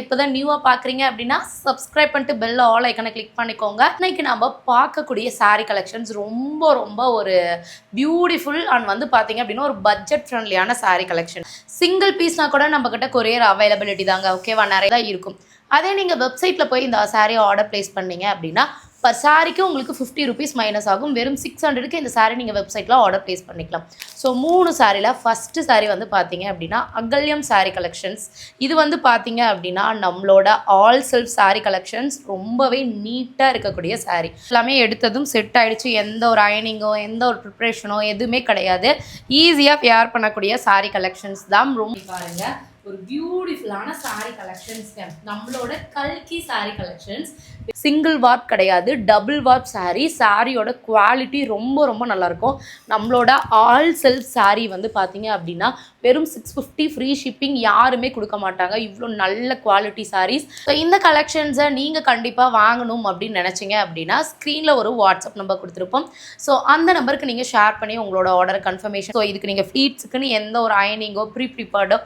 இப்போதான் நியூவா பாக்குறீங்க அப்படின்னா சப்ஸ்கிரைப் பண்ணிட்டு பெல் ஆல் ஐக்கனை கிளிக் பண்ணிக்கோங்க. இன்னைக்கு நம்ம பார்க்கக்கூடிய சாரி கலெக்ஷன்ஸ் ரொம்ப ரொம்ப ஒரு பியூட்டிஃபுல் அண்ட் வந்து பாத்தீங்க அப்படின்னா ஒரு பட்ஜெட் ஃப்ரெண்ட்லியான சாரி கலெக்ஷன். சிங்கிள் பீஸ்னா கூட நம்ம கிட்ட கொரியர் அவைலபிலிட்டி தாங்க. ஓகேவா, நிறைய தான் இருக்கும். அதே நீங்க வெப்சைட்ல போய் இந்த சாரி ஆர்டர் பிளேஸ் பண்ணீங்க அப்படின்னா பர் சாரிக்கு உங்களுக்கு 50 ருபீஸ் மைனஸ் ஆகும். வெறும் 600க்கு இந்த சாரி நீங்கள் வெப்சைட்டில் ஆர்டர் ப்ளேஸ் பண்ணிக்கலாம். ஸோ 3 சாரியில் ஃபஸ்ட்டு சாரி வந்து பார்த்தீங்க அப்படின்னா அகல்யம் சாரி கலெக்ஷன்ஸ். இது வந்து பார்த்தீங்க அப்படின்னா நம்மளோட ஆல் செல்ஃப் சாரி கலெக்ஷன்ஸ். ரொம்பவே நீட்டாக இருக்கக்கூடிய சாரி எல்லாமே எடுத்ததும் செட் ஆகிடுச்சு. எந்த ஒரு அயனிங்கோ எந்த ஒரு ப்ரிப்ரேஷனோ எதுவுமே கிடையாது. ஈஸியாக வேர் பண்ணக்கூடிய சாரி கலெக்ஷன்ஸ் தான். ரொம்ப பாருங்கள், ஒரு பியூட்டிஃபுல்லான சாரி கலெக்ஷன்ஸ். நம்மளோட கல்கி சாரி கலெக்ஷன்ஸ். சிங்கிள் வார்ப் கிடையாது, டபுள் வார்ப் சாரி. சாரியோட குவாலிட்டி ரொம்ப ரொம்ப நல்லாயிருக்கும். நம்மளோட ஆல் செல்ஃப் சாரி வந்து பார்த்தீங்க அப்படின்னா வெறும் 650 ஃப்ரீ ஷிப்பிங். யாருமே கொடுக்க மாட்டாங்க இவ்வளோ நல்ல குவாலிட்டி சாரீஸ். ஸோ இந்த கலெக்ஷன்ஸை நீங்கள் கண்டிப்பாக வாங்கணும் அப்படின்னு நினச்சிங்க அப்படின்னா ஸ்க்ரீனில் ஒரு வாட்ஸ்அப் நம்பர் கொடுத்துருப்போம். ஸோ அந்த நம்பருக்கு நீங்கள் ஷேர் பண்ணி உங்களோட ஆர்டர் கன்ஃபர்மேஷன். ஸோ இதுக்கு நீங்கள் ஃப்ளீட்ஸுக்குன்னு எந்த ஒரு அயனிங்கோ ப்ரிப்பேர்டோ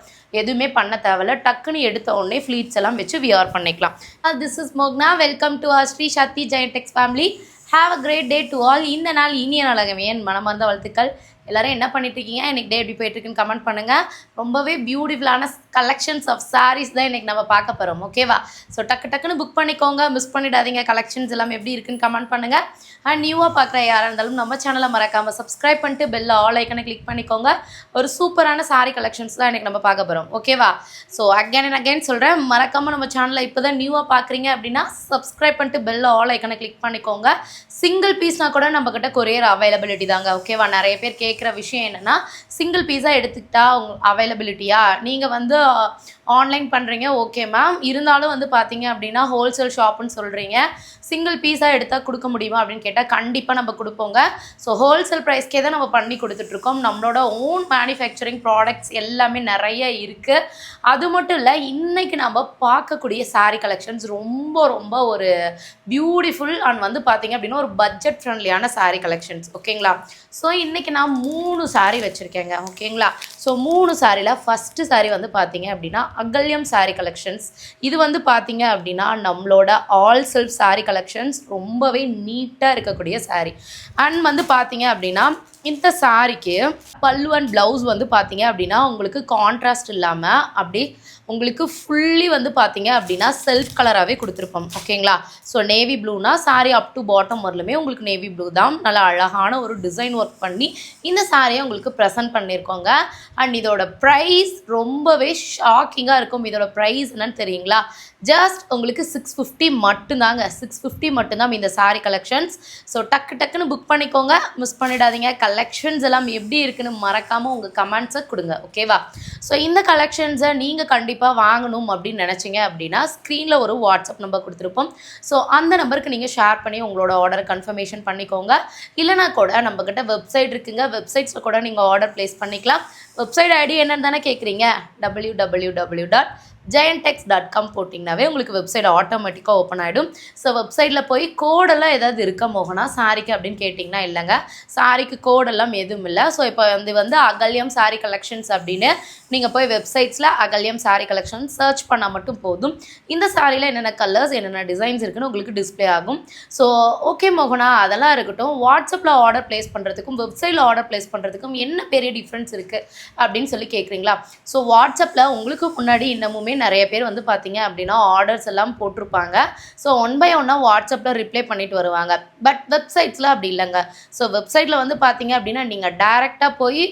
எதுவுமே பண்ண தேவையில்ல. டக்குன்னு எடுத்த உடனே ஃப்ளீட்ஸ் எல்லாம் வச்சு வியர் பண்ணிக்கலாம். திஸ் இஸ் மோக்னா. Welcome to our Sri Sakthi giant tex family. Have a great day to all. இந்த நாள் இனிய நாளாகவே என் மனமார்ந்த வாழ்த்துக்கள். எல்லாரும் என்ன பண்ணிட்டு இருக்கீங்க? எனக்கு டே எப்படி போயிட்டு இருக்குன்னு கமெண்ட் பண்ணுங்க. ரொம்பவே பியூட்டிஃபுல்லான கலெக்ஷன்ஸ் ஆஃப் சாரீஸ் தான் இன்னைக்கு நம்ம பார்க்க போகிறோம். ஓகேவா? ஸோ டக்குன்னு புக் பண்ணிக்கோங்க, மிஸ் பண்ணிடாதீங்க. கலெக்ஷன்ஸ் எல்லாம் எப்படி இருக்குன்னு கமெண்ட் பண்ணுங்க. அண்ட் நியூவாக பார்க்குற யாராக இருந்தாலும் நம்ம சேனலை மறக்காமல் சப்ஸ்கிரைப் பண்ணிட்டு பெல் ஆல் ஐக்கனை கிளிக் பண்ணிக்கோங்க. ஒரு சூப்பரான சாரி கலெக்ஷன்ஸ் தான் இன்னைக்கு நம்ம பார்க்க போகிறோம். ஓகேவா? ஸோ அகேன் அண்ட் அகேன் சொல்கிறேன், மறக்காமல் நம்ம சேனலை இப்போ தான் நியூவாக பார்க்குறீங்க அப்படின்னா சப்ஸ்கிரைப் பண்ணிட்டு பெல் ஆல் ஐக்கனை கிளிக் பண்ணிக்கோங்க. சிங்கிள் பீஸ்னா கூட நம்ம கிட்ட கொரியர் அவைலபிலிட்டி தாங்க. ஓகேவா? நிறைய பேர் கேட்குற விஷயம் என்னென்னா, சிங்கிள் பீஸாக எடுத்துக்கிட்டா அவைலபிலிட்டியா? நீங்கள் வந்து ஆன்லைன் பண்ணுறீங்க, ஓகே மேம். இருந்தாலும் வந்து பார்த்தீங்க அப்படின்னா ஹோல்சேல் ஷாப்புன்னு சொல்கிறீங்க, சிங்கிள் பீஸாக எடுத்தால் கொடுக்க முடியுமா அப்படின்னு கேட்டால் கண்டிப்பாக நம்ம கொடுப்போங்க. ஸோ ஹோல்சேல் ப்ரைஸ்க்கே தான் நம்ம பண்ணி கொடுத்துட்ருக்கோம். நம்மளோட ஓன் மேனுஃபேக்சரிங் ப்ராடக்ட்ஸ் எல்லாமே நிறைய இருக்குது. அது மட்டும் இல்லை, இன்றைக்கி நம்ம பார்க்கக்கூடிய சாரீ கலெக்ஷன்ஸ் ரொம்ப ரொம்ப ஒரு பியூட்டிஃபுல் அண்ட் வந்து பார்த்தீங்க அப்படின்னா ஒரு பட்ஜெட் ஃப்ரெண்ட்லியான சாரீ கலெக்ஷன்ஸ். ஓகேங்களா? ஸோ இன்றைக்கி நான் 3 சாரீ வச்சுருக்கேங்க. ஓகேங்களா? ஸோ 3 சாரியில் ஃபஸ்ட்டு சாரீ வந்து பார்த்தீங்க அப்படின்னா அகல்யம் சாரீ கலெக்ஷன்ஸ். இது வந்து பார்த்தீங்க அப்படின்னா நம்மளோட ஆல் செல்ஃப் சாரீ கலெக்ஷன்ஸ். ரொம்பவே நீட்டாக இருக்கக்கூடிய சாரீ. அண்ட் வந்து பார்த்தீங்க அப்படின்னா இந்த சாரிக்கு பல்லு அண்ட் ப்ளவுஸ் வந்து பார்த்தீங்க அப்படின்னா உங்களுக்கு கான்ட்ராஸ்ட் இல்லாமல் அப்படி உங்களுக்கு ஃபுல்லி வந்து பார்த்தீங்க அப்படின்னா செல்ஃப் கலராகவே கொடுத்துருப்போம். ஓகேங்களா? ஸோ நேவி ப்ளூனா சாரி அப் டு பாட்டம் வரலுமே உங்களுக்கு நேவி ப்ளூ தான். நல்லா அழகான ஒரு டிசைன் ஒர்க் பண்ணி இந்த சாரியை உங்களுக்கு ப்ரெசென்ட் பண்ணியிருக்கோங்க. அண்ட் இதோட ப்ரைஸ் ரொம்பவே ஷாக்கிங்காக இருக்கும். இதோட ப்ரைஸ் என்னன்னு தெரியுங்களா? ஜஸ்ட் உங்களுக்கு 650 மட்டும்தாங்க. 650 மட்டும்தான் இந்த சாரி கலெக்ஷன்ஸ். ஸோ டக்குன்னு புக் பண்ணிக்கோங்க, மிஸ் பண்ணிடாதீங்க. கலெக்ஷன்ஸ் எல்லாம் எப்படி இருக்குன்னு மறக்காமல் உங்கள் கமெண்ட்ஸை கொடுங்க. ஓகேவா? ஸோ இந்த கலெக்ஷன்ஸை நீங்கள் கண்டிப்பாக வாங்கணும் அப்படின்னு நினச்சிங்க அப்படின்னா ஸ்க்ரீனில் ஒரு வாட்ஸ்அப் நம்பர் கொடுத்துருப்போம். ஸோ அந்த நம்பருக்கு நீங்கள் ஷேர் பண்ணி உங்களோட ஆர்டர் கன்ஃபர்மேஷன் பண்ணிக்கோங்க. இல்லைனா கூட நம்மக்கிட்ட வெப்சைட் இருக்குங்க. வெப்சைட்ஸில் கூட நீங்கள் ஆர்டர் ப்ளேஸ் பண்ணிக்கலாம். வெப்சைட் ஐடி என்னன்னு தானே கேட்குறீங்க? www.gianttex.com போட்டிங்கனாவே உங்களுக்கு வெப்சைட் ஆட்டோமேட்டிக்காக ஓப்பன் ஆகிடும். ஸோ வெப்சைட்டில் போய் கோடெல்லாம் ஏதாவது இருக்க மோகனா சாரிக்கு அப்படின்னு கேட்டிங்கன்னா இல்லைங்க, சாரிக்கு கோடெல்லாம் எதுவும் இல்லை. ஸோ இப்போ வந்து அகல்யம் சாரி கலெக்ஷன்ஸ் அப்படின்னு நீங்கள் போய் வெப்சைட்ஸில் அகல்யம் சாரி கலெக்ஷன் சர்ச் பண்ணால் மட்டும் போதும். இந்த சாரியில் என்னென்ன கலர்ஸ் என்னென்ன டிசைன்ஸ் இருக்குன்னு உங்களுக்கு டிஸ்பிளே ஆகும். ஸோ ஓகே மோகனா, அதெல்லாம் இருக்கட்டும். வாட்ஸ்அப்பில் ஆர்டர் ப்ளேஸ் பண்ணுறதுக்கும் வெப்சைட்டில் ஆர்டர் ப்ளேஸ் பண்ணுறதுக்கும் என்ன பெரிய டிஃப்ரென்ஸ் இருக்குது அப்படின்னு சொல்லி கேட்குறீங்களா? ஸோ வாட்ஸ்அப்பில் உங்களுக்கு முன்னாடி இன்னமுமே நிறைய பேர் வந்து பார்த்தீங்க அப்படின்னா ஆர்டர்ஸ் எல்லாம் போட்டிருப்பாங்க. ஸோ 1 by 1 வாட்ஸ்அப்பில் ரிப்ளை பண்ணிட்டு வருவாங்க. பட் வெப்சைட்ஸில் அப்படி இல்லைங்க. ஸோ வெப்சைட்டில் வந்து பார்த்தீங்க அப்படின்னா நீங்கள் டேரெக்டாக போய்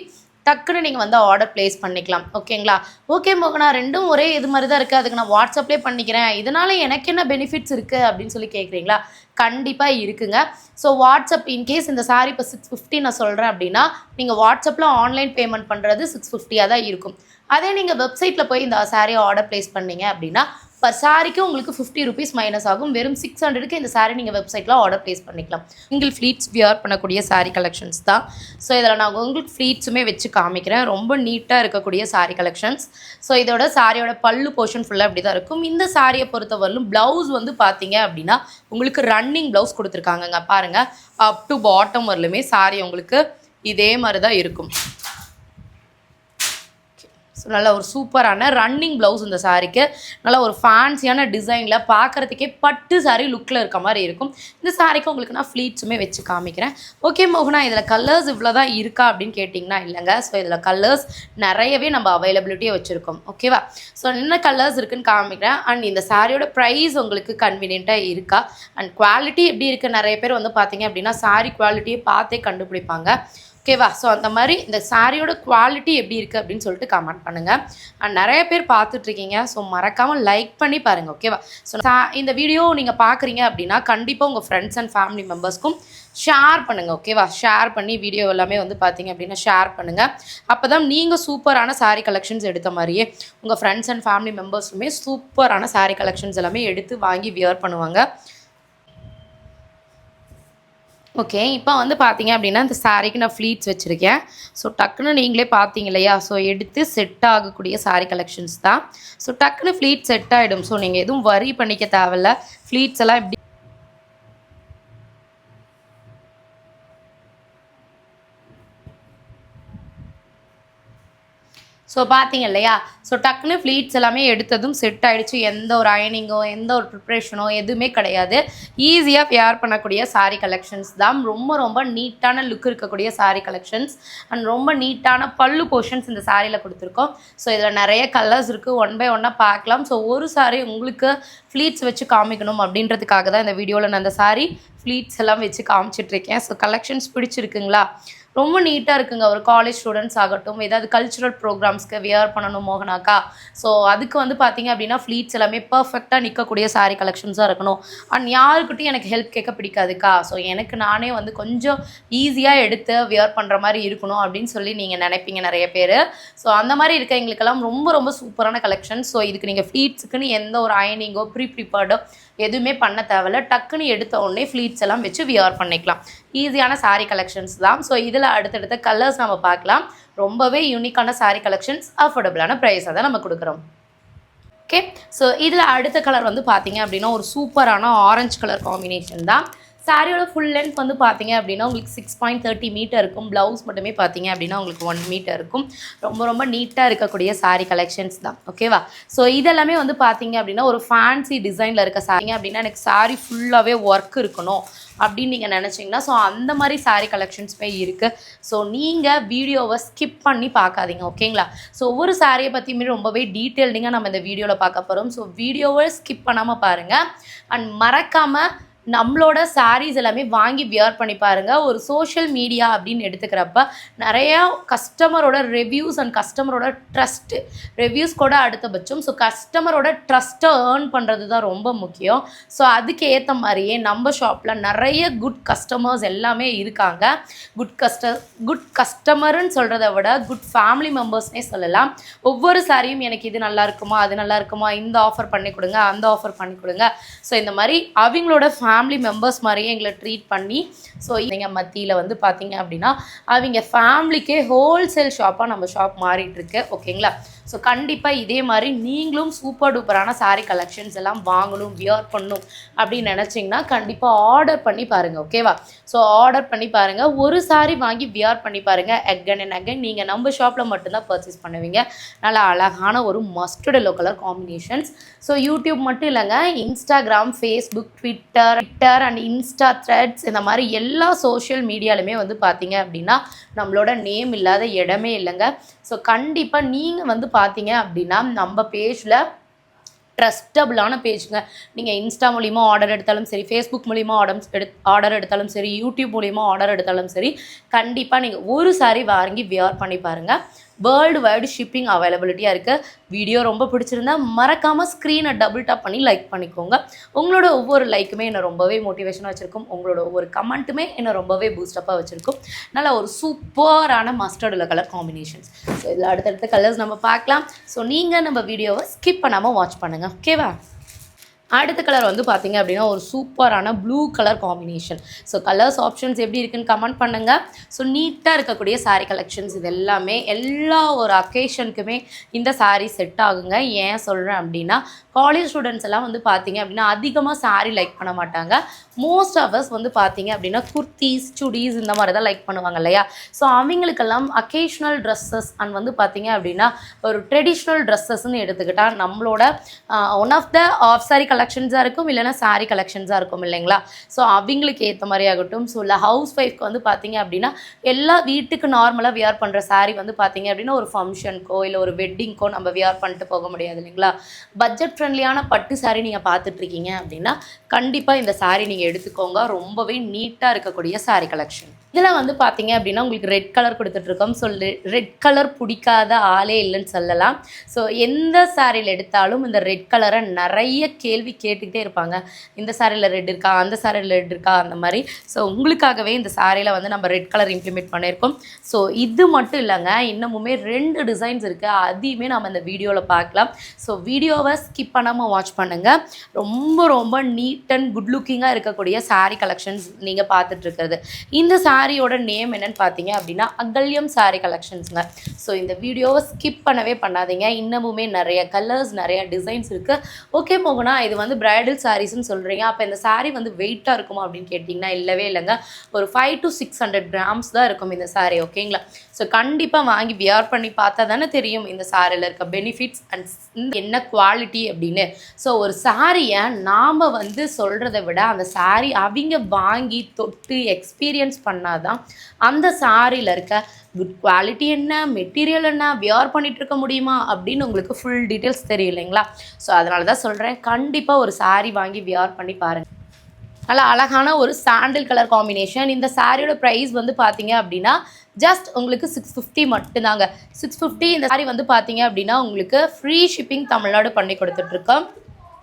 டக்குன்னு நீங்கள் வந்து ஆர்டர் ப்ளேஸ் பண்ணிக்கலாம். ஓகேங்களா? ஓகே மோகனா, ரெண்டும் ஒரே இது மாதிரி தான் இருக்குது, அதுக்கு நான் வாட்ஸ்அப்லேயே பண்ணிக்கிறேன், இதனால் எனக்கு என்ன பெனிஃபிட்ஸ் இருக்குது அப்படின்னு சொல்லி கேட்குறீங்களா? கண்டிப்பாக இருக்குங்க. ஸோ வாட்ஸ்அப் இன்கேஸ் இந்த சாரி இப்போ 650 நான் சொல்கிறேன் அப்படின்னா நீங்கள் வாட்ஸ்அப்பில் ஆன்லைன் பேமெண்ட் பண்ணுறது 650 தான் இருக்கும். அதே நீங்கள் வெப்சைட்டில் போய் இந்த சாரியை ஆர்டர் ப்ளேஸ் பண்ணீங்க அப்படின்னா பர் சாரிக்கு உங்களுக்கு 50 ருபீஸ் மைனஸ் ஆகும். வெறும் 600க்கு இந்த சாரி நீங்கள் வெப்சைட்டில் ஆர்டர் ப்ளேஸ் பண்ணிக்கலாம். சிங்கிள் ஃப்ளீட்ஸ் வியர் பண்ணக்கூடிய சாரி கலெக்ஷன்ஸ் தான். ஸோ இதில் நான் உங்களுக்கு ஃப்ளீட்ஸுமே வச்சு காமிக்கிறேன். ரொம்ப நீட்டாக இருக்கக்கூடிய சாரி கலெக்ஷன்ஸ். ஸோ இதோட சாரியோட பல்லு போர்ஷன் ஃபுல்லாக அப்படி தான் இருக்கும். இந்த சாரியை பொறுத்தவரையிலும் ப்ளவுஸ் வந்து பார்த்தீங்க அப்படின்னா உங்களுக்கு ரன்னிங் ப்ளவுஸ் கொடுத்துருக்காங்கங்க. பாருங்கள், அப் டு பாட்டம் வரலுமே சாரி உங்களுக்கு இதே மாதிரி தான் இருக்கும். ஸோ நல்ல ஒரு சூப்பரான ரன்னிங் ப்ளவுஸ் இந்த சாரீக்கு. நல்ல ஒரு ஃபேன்சியான டிசைனில் பார்க்குறதுக்கே பட்டு சாரீ லுக்கில் இருக்க மாதிரி இருக்கும். இந்த சாரீக்கு உங்களுக்கு நான் ஃப்ளீட்ஸுமே வச்சு காமிக்கிறேன். ஓகே மோகனா, இதில் கலர்ஸ் இவ்வளோ தான் இருக்கா அப்படின்னு கேட்டிங்கன்னா இல்லைங்க. ஸோ இதில் கலர்ஸ் நிறையவே நம்ம அவைலபிலிட்டியை வச்சுருக்கோம். ஓகேவா? ஸோ என்ன கலர்ஸ் இருக்குதுன்னு காமிக்கிறேன். அண்ட் இந்த சாரியோட ப்ரைஸ் உங்களுக்கு கன்வீனியண்ட்டாக இருக்கா, அண்ட் குவாலிட்டி எப்படி இருக்குது. நிறைய பேர் வந்து பார்த்தீங்க அப்படின்னா சாரீ குவாலிட்டியை பார்த்தே கண்டுபிடிப்பாங்க. ஓகேவா? ஸோ அந்த மாதிரி இந்த சாரியோட குவாலிட்டி எப்படி இருக்குது அப்படின்னு சொல்லிட்டு கமெண்ட் பண்ணுங்கள். அண்ட் நிறைய பேர் பார்த்துட்ருக்கீங்க. ஸோ மறக்காமல் லைக் பண்ணி பாருங்கள். ஓகேவா? ஸோ இந்த வீடியோ நீங்கள் பார்க்குறீங்க அப்படின்னா கண்டிப்பாக உங்கள் ஃப்ரெண்ட்ஸ் அண்ட் ஃபேமிலி மெம்பர்ஸ்க்கும் ஷேர் பண்ணுங்கள். ஓகேவா? ஷேர் பண்ணி வீடியோ எல்லாமே வந்து பார்த்தீங்க அப்படின்னா ஷேர் பண்ணுங்கள். அப்போ தான் நீங்கள் சூப்பரான சாரீ கலெக்ஷன்ஸ் எடுத்த மாதிரியே உங்கள் ஃப்ரெண்ட்ஸ் அண்ட் ஃபேமிலி மெம்பர்ஸுமே சூப்பரான சாரீ கலெக்ஷன்ஸ் எல்லாமே எடுத்து வாங்கி வியர் பண்ணுவாங்க. ஓகே, இப்போ வந்து பார்த்தீங்க அப்படின்னா இந்த சாரீக்கு நான் ஃப்ளீட்ஸ் வச்சுருக்கேன். ஸோ டக்குன்னு நீங்களே பார்த்தீங்க இல்லையா? ஸோ எடுத்து செட் ஆகக்கூடிய சாரீ கலெக்ஷன்ஸ் தான். ஸோ டக்குன்னு ஃப்ளீட் செட் ஆகிடும். ஸோ நீங்கள் எதுவும் வரி பண்ணிக்க தேவையில்ல. ஃப்ளீட்ஸ் எல்லாம் எப்படி ஸோ பார்த்தீங்க இல்லையா? ஸோ டக்குன்னு ஃப்ளீட்ஸ் எல்லாமே எடுத்ததும் செட் ஆகிடுச்சு. எந்த ஒரு அயனிங்கோ எந்த ஒரு ப்ரிப்ரேஷனோ எதுவுமே கிடையாது. ஈஸியாக வியர் பண்ணக்கூடிய சாரீ கலெக்ஷன்ஸ் தான். ரொம்ப ரொம்ப நீட்டான லுக் இருக்கக்கூடிய சாரீ கலெக்ஷன்ஸ் அண்ட் ரொம்ப நீட்டான பல்லு போர்ஷன்ஸ் இந்த சாரியில் கொடுத்துருக்கோம். ஸோ இதில் நிறைய கலர்ஸ் இருக்குது. ஒன் பை ஒன்னாக பார்க்கலாம். ஸோ ஒரு சாரீ உங்களுக்கு ஃப்ளீட்ஸ் வச்சு காமிக்கணும் அப்படின்றதுக்காக தான் இந்த வீடியோவில் நான் அந்த சாரீ ஃப்ளீட்ஸ் எல்லாம் வச்சு காமிச்சிட்ருக்கேன். So collections பிடிச்சிருக்குங்களா? ரொம்ப நீட்டாக இருக்குங்க. ஒரு காலேஜ் ஸ்டூடெண்ட்ஸ் ஆகட்டும், ஏதாவது கல்ச்சுரல் ப்ரோக்ராம்ஸ்க்கு வியர் பண்ணணும் மோகனாக்கா, ஸோ அதுக்கு வந்து பார்த்தீங்க அப்படின்னா ஃப்ளீட்ஸ் எல்லாமே பர்ஃபெக்டாக நிற்கக்கூடிய சாரீ கலெக்ஷன்ஸாக இருக்கணும். அண்ட் யாருக்கிட்டையும் எனக்கு ஹெல்ப் கேட்க பிடிக்காதுக்கா. ஸோ எனக்கு நானே வந்து கொஞ்சம் ஈஸியாக எடுத்து வியர் பண்ணுற மாதிரி இருக்கணும் அப்படின்னு சொல்லி நீங்கள் நினைப்பீங்க நிறைய பேர். ஸோ அந்த மாதிரி இருக்க எங்களுக்கெல்லாம் ரொம்ப ரொம்ப சூப்பரான கலெக்ஷன்ஸ். ஸோ இதுக்கு நீங்கள் ஃப்ளீட்ஸுக்குன்னு எந்த ஒரு அயனிங்கோ ப்ரிப்பேர்டோ எதுவுமே பண்ண தேவையில்ல. டக்குன்னு எடுத்த உடனே ஃப்ளீட்ஸ் எல்லாம் வச்சு வியர் பண்ணிக்கலாம். ஈஸியான சாரீ கலெக்ஷன்ஸ் தான். ஸோ இதில் அடுத்தடுத்த கலர்ஸ் நம்ம பார்க்கலாம். ரொம்பவே யூனிக்கான சாரீ கலெக்ஷன்ஸ் அஃபோர்டபுளான ப்ரைஸாக தான் நம்ம கொடுக்குறோம். ஓகே, ஸோ இதில் அடுத்த கலர் வந்து பார்த்தீங்க அப்படின்னா ஒரு சூப்பரான ஆரஞ்சு கலர் காம்பினேஷன் தான். சாரியோட ஃபுல் லென்த் வந்து பார்த்தீங்க அப்படின்னா உங்களுக்கு 6.30 மீட்டர் இருக்கும். ப்ளவுஸ் மட்டுமே பார்த்தீங்க அப்படின்னா உங்களுக்கு 1 மீட்டர் இருக்கும். ரொம்ப ரொம்ப நீட்டாக இருக்கக்கூடிய சாரீ கலெக்ஷன்ஸ் தான். ஓகேவா? ஸோ இதெல்லாமே வந்து பார்த்தீங்க அப்படின்னா ஒரு ஃபேன்சி டிசைனில் இருக்க சாரிங்க அப்படின்னா எனக்கு சாரீ ஃபுல்லாகவே ஒர்க் இருக்கணும் அப்படின்னு நீங்கள் நினச்சிங்கன்னா ஸோ அந்த மாதிரி சாரீ கலெக்ஷன்ஸுமே இருக்குது. ஸோ நீங்கள் வீடியோவை ஸ்கிப் பண்ணி பார்க்காதீங்க. ஓகேங்களா? ஸோ ஒவ்வொரு சாரியை பற்றியுமே ரொம்பவே டீட்டெயில்டிங்காக நம்ம இந்த வீடியோவில் பார்க்க போகிறோம். ஸோ வீடியோவை ஸ்கிப் பண்ணாமல் பாருங்கள். அண்ட் மறக்காமல் நம்மளோட சாரீஸ் எல்லாமே வாங்கி வியர் பண்ணி பாருங்கள். ஒரு சோஷியல் மீடியா அப்படின்னு எடுத்துக்கிறப்ப நிறையா கஸ்டமரோட ரிவ்யூஸ் அண்ட் கஸ்டமரோட ட்ரஸ்ட்டு ரிவ்யூஸ் கூட அடுத்தபட்சம். ஸோ கஸ்டமரோட ட்ரஸ்ட்டை ஏர்ன் பண்ணுறது தான் ரொம்ப முக்கியம். ஸோ அதுக்கு ஏற்ற மாதிரியே நம்ம ஷாப்பில் நிறைய குட் கஸ்டமர்ஸ் எல்லாமே இருக்காங்க. குட் கஸ்டமருன்னு சொல்கிறத விட குட் ஃபேமிலி மெம்பர்ஸ்னே சொல்லலாம். ஒவ்வொரு சாரியும் எனக்கு இது நல்லா இருக்குமா, அது நல்லா இருக்குமா, இந்த ஆஃபர் பண்ணி கொடுங்க, அந்த ஆஃபர் பண்ணி கொடுங்க. ஸோ இந்த மாதிரி அவங்களோட ஃபேமிலி மெம்பர்ஸ் மாதிரியே எங்களை ட்ரீட் பண்ணி ஸோ நீங்கள் மத்தியில் வந்து பார்த்தீங்க அப்படின்னா அவங்க ஃபேமிலிக்கே ஹோல்சேல் ஷாப்பாக நம்ம ஷாப் மாறிட்டுருக்கு. ஓகேங்களா? ஸோ கண்டிப்பாக இதே மாதிரி நீங்களும் சூப்பர் டூப்பரான சாரீ கலெக்ஷன்ஸ் எல்லாம் வாங்கணும், வியர் பண்ணணும் அப்படின்னு நினச்சிங்கன்னா கண்டிப்பாக ஆர்டர் பண்ணி பாருங்கள். ஓகேவா? ஸோ ஆர்டர் பண்ணி பாருங்கள். ஒரு சாரீ வாங்கி வியர் பண்ணி பாருங்கள். அகைன் அண்ட் அகைன் நீங்கள் நம்ம ஷாப்பில் மட்டும்தான் பர்ச்சேஸ் பண்ணுவீங்க. நல்லா அழகான ஒரு mustard yellow colour combinations. So YouTube மட்டும் இல்லைங்க, Instagram, Facebook, Twitter and Insta threads இந்த மாதிரி எல்லா சோஷியல் மீடியாலுமே வந்து பார்த்தீங்க அப்படின்னா நம்மளோட நேம் இல்லாத இடமே இல்லைங்க. ஸோ கண்டிப்பாக நீங்கள் வந்து பார்த்தீங்க அப்படின்னா நம்ம பேஜில் ட்ரஸ்டபுளான பேஜுங்க. நீங்கள் இன்ஸ்டா மூலிமா ஆர்டர் எடுத்தாலும் சரி, ஃபேஸ்புக் மூலிமா ஆர்டர் எடுத்தாலும் சரி, யூடியூப் மூலிமா ஆர்டர் எடுத்தாலும் சரி, கண்டிப்பாக நீங்கள் ஒரு சாரீ வாங்கி வியர் பண்ணி பாருங்கள். வேர்ல்டு வைடு ஷிப்பிங் அவைலபிலிட்டியாக இருக்குது. வீடியோ ரொம்ப பிடிச்சிருந்தா மறக்காமல் ஸ்க்ரீனை டபுள் டாப் பண்ணி லைக் பண்ணிக்கோங்க. உங்களோட ஒவ்வொரு லைக்குமே என்னை ரொம்பவே மோட்டிவேஷனாக வச்சுருக்கும். உங்களோட ஒவ்வொரு கமெண்ட்டுமே என்னை ரொம்பவே பூஸ்டப்பாக வச்சுருக்கும். நல்லா ஒரு சூப்பரான மஸ்டர்டில் கலர் காம்பினேஷன்ஸ். ஸோ இதில் அடுத்தடுத்த கலர்ஸ் நம்ம பார்க்கலாம். ஸோ நீங்கள் நம்ம வீடியோவை ஸ்கிப் பண்ணாமல் வாட்ச் பண்ணுங்கள். ஓகேவா? அடுத்த கலர் வந்து பார்த்தீங்க அப்படின்னா ஒரு சூப்பரான blue colour combination. So colours options எப்படி இருக்குன்னு கமெண்ட் பண்ணுங்கள். ஸோ நீட்டாக இருக்கக்கூடிய சாரீ கலெக்ஷன்ஸ் இது எல்லாமே எல்லா ஒரு அக்கேஷனுக்குமே இந்த சாரீ செட் ஆகுங்க. ஏன் சொல்கிறேன் அப்படின்னா காலேஜ் ஸ்டூடெண்ட்ஸ் எல்லாம் வந்து பார்த்தீங்க அப்படின்னா அதிகமாக saree லைக் பண்ண மாட்டாங்க. மோஸ்ட் ஆஃப் அஸ் வந்து பார்த்தீங்க அப்படின்னா குர்த்திஸ், சுடிஸ் இந்த மாதிரி தான் லைக் பண்ணுவாங்க இல்லையா? ஸோ அவங்களுக்கெல்லாம் அக்கேஷ்னல் ட்ரெஸ்ஸஸ் அண்ட் வந்து பார்த்தீங்க அப்படின்னா ஒரு ட்ரெடிஷ்னல் ட்ரெஸ்ஸஸ்ன்னு எடுத்துக்கிட்டால் நம்மளோட one of the off sari கலெக்ஷன்ஸாக இருக்கும், இல்லைன்னா சாரீ கலெக்ஷன்ஸாக இருக்கும் இல்லைங்களா? ஸோ அவங்களுக்கு ஏற்ற மாதிரி ஆகட்டும். ஸோ இல்லை ஹவுஸ் ஒய்ஃப்க்கு வந்து பார்த்தீங்க அப்படின்னா எல்லா வீட்டுக்கு நார்மலாக வியர் பண்ணுற சாரீ வந்து பார்த்தீங்க அப்படின்னா ஒரு ஃபங்க்ஷனுக்கோ இல்லை ஒரு வெட்டிங்க்கோ நம்ம வியர் பண்ணிட்டு போக முடியாது இல்லைங்களா? பட்ஜெட் ஃப்ரெண்ட்லியான பட்டு சாரீ நீங்கள் பார்த்துட்ருக்கீங்க அப்படின்னா கண்டிப்பாக இந்த சாரீ நீங்கள் எடுத்துக்கோங்க. ரொம்பவே நீட்டாக இருக்கக்கூடிய சாரீ கலெக்ஷன். இதில் வந்து பார்த்தீங்க அப்படின்னா உங்களுக்கு ரெட் கலர் கொடுத்துட்ருக்கோம். ஸோ ரெட் கலர் பிடிக்காத ஆளே இல்லைன்னு சொல்லலாம். ஸோ எந்த சாரியில் எடுத்தாலும் இந்த ரெட் கலரை நிறைய கேள்வி கேட்டுக்கிட்டே இருப்பாங்க. இந்த சாரியில் ரெட் இருக்கா, அந்த சாரியில் ரெட் இருக்கா, அந்த மாதிரி. ஸோ உங்களுக்காகவே இந்த சாரியில் வந்து நம்ம ரெட் கலர் இம்ப்ளிமெண்ட் பண்ணியிருக்கோம். ஸோ இது மட்டும் இல்லைங்க, இன்னமுமே 2 டிசைன்ஸ் இருக்குது. அதையுமே நம்ம இந்த வீடியோவில் பார்க்கலாம். ஸோ வீடியோவை ஸ்கிப் பண்ணாமல் வாட்ச் பண்ணுங்கள். ரொம்ப ரொம்ப நீட் அண்ட் குட் லுக்கிங்காக இருக்கக்கூடிய சாரீ கலெக்ஷன்ஸ் நீங்கள் பார்த்துட்ருக்கிறது. இந்த சாரியோட நேம் என்னன்னு பார்த்தீங்க அப்படின்னா அகல்யம் சாரீ கலெக்ஷன்ஸுங்க. ஸோ இந்த வீடியோவை ஸ்கிப் பண்ணவே பண்ணாதீங்க. இன்னமுமே நிறைய கலர்ஸ், நிறைய டிசைன்ஸ் இருக்குது. ஓகே மோகனா, இது வந்து பிரைடல் சாரீஸ்ன்னு சொல்கிறீங்க, அப்போ இந்த சாரீ வந்து வெயிட்டாக இருக்குமா அப்படின்னு கேட்டிங்கன்னா இல்லவே இல்லைங்க. ஒரு 500 to 600 grams தான் இருக்கும் இந்த சாரீ. ஓகேங்களா? ஸோ கண்டிப்பாக வாங்கி வியர் பண்ணி பார்த்தா தானே தெரியும் இந்த சாரியில் இருக்க பெனிஃபிட்ஸ் அண்ட் என்ன குவாலிட்டி அப்படின்னு. ஸோ ஒரு சாரியை நாம் வந்து சொல்கிறத விட அந்த சாரீ அவங்க வாங்கி தொட்டு எக்ஸ்பீரியன்ஸ் பண்ணாதான் அந்த சாரியில் இருக்க குட் குவாலிட்டி என்ன, மெட்டீரியல் என்ன, வியர் பண்ணிகிட்டு இருக்க முடியுமா அப்படின்னு உங்களுக்கு ஃபுல் டீட்டெயில்ஸ் தெரியும் இல்லைங்களா? ஸோ அதனால தான் சொல்கிறேன், கண்டிப்பாக ஒரு சாரீ வாங்கி வியர் பண்ணி பாருங்கள். நல்லா அழகான ஒரு சாண்டில் கலர் காம்பினேஷன். இந்த சாரியோட ப்ரைஸ் வந்து பார்த்தீங்க அப்படின்னா ஜஸ்ட் உங்களுக்கு 650 மட்டும்தாங்க. 650. இந்த சாரி வந்து பார்த்தீங்க அப்படின்னா உங்களுக்கு ஃப்ரீ ஷிப்பிங் தமிழ்நாடு பண்ணி கொடுத்துட்ருக்கோம்.